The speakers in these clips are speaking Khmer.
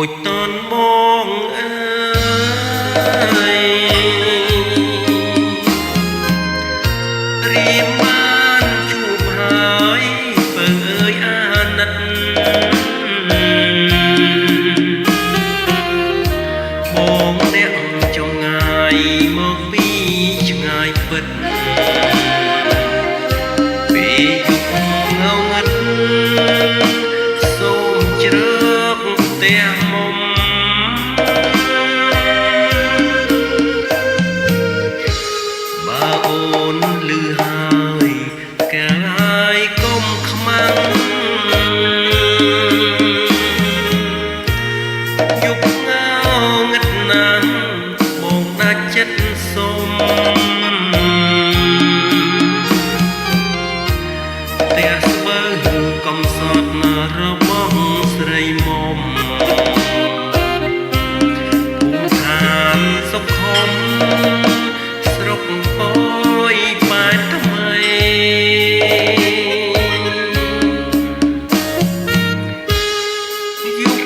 ចតនបងអើយរៀមបានជួបហើយបើអើយអាណិតបងអ្នកចងងាយមកពីឆ្ងាយពិតពេលយប់ងងឹតសូមជ្រើកផ្ទះមុំបើអូនលឺហើយកាយកុំខ្មាំងយប់ងងឹតណាស់បងដាច់ចិត្តសូមផ្ទះស្បើកំសត់របស់ស្រីមុំភូមិឋានសុខុមស្រុកពោយប៉ែតថ្មីយប់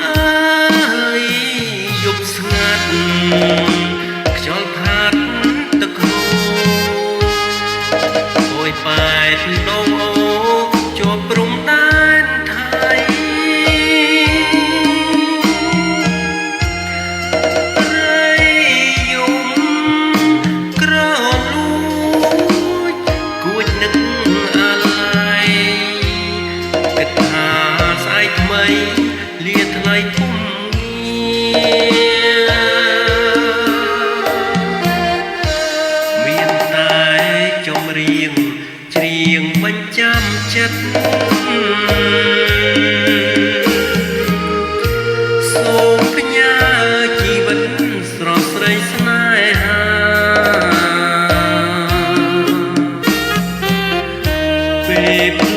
អើយយប់ស្ងាត់ខ្យល់ផាត់ទឹកហូរពោយប៉ែតដងអូជាប់ព្រំដែនថៃយំក្រលួចគួចនឹកអាឡ័យគិតថាស្អែកថ្មីលាថ្លៃភូមិមានតែចម្រៀងច្រៀងបញ្ចាំចិត្តសូមផ្ញើជីវិតស្រស់ស្រីស្នេហាពេល